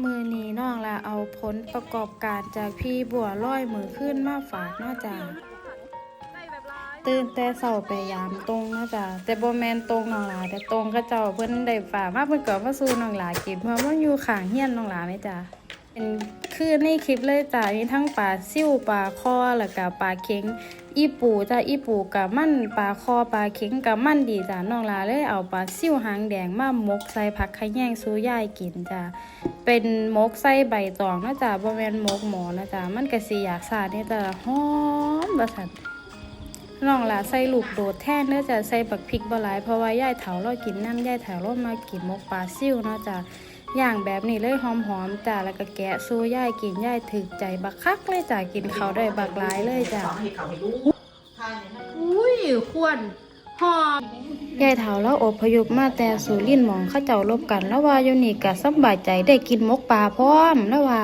มือนี้น้องละเอาผลประกอบการจากพี่บัวลอยมือขึ้นมาฝากนอกจากตื่นแต่เช้าไปยามตรงเนาะจ้ะแต่บ่แม่นตรงน้องหลาแต่ตรงเขาเจ้าเพิ่นได้ฝากมาเพิ่นก็มาสู่น้องหลากินเพราะว่าอยู่ข้างเฮียนน้องหลาแม่จ้ะเป็นคือในคลิปเลยจ้ะมีทั้งปลาซิ่วปลาคอแล้วก็ปลาเข็งอีปูจ้ะอีปูกับมันปลาคอปลาเข็งกับมันดีจ้ะน้องหลาเลยเอาปลาซิ่วหางแดงมาหมกใส่ผักขะแยงสู่ยายกินจ้ะเป็นหมกใส่ใบตองนะจ้ะบ่แม่นหมกหมอนะจ้ะมันก็สิอยากสาดนี่จ้ะหอมว่าซั่น น้องล่ะใส่ลูกโดดแท่นเนื้อจะใส่บักพริกบ่หลายเพราะว่าย่ายเถาเรากินน้ำย่ายเถาเรามากินมกปลาซิ่วเนาะจ้ะอย่างแบบนี้เลยหอมๆจ้ะแล้วก็แกะสู้ย่ายกินย่ายถึกใจบักคักเลยจ้ะกินเขาได้บักหลายเลยจ้ะอุ้ยควรหอมย่ายเถาแล้วอพยพมาแต่สุรินทร์หมองเขาเจ้าลบกันแล้วว่าอยู่นี่ก็สบายใจได้กินมกปลาพร้อมแล้วว่า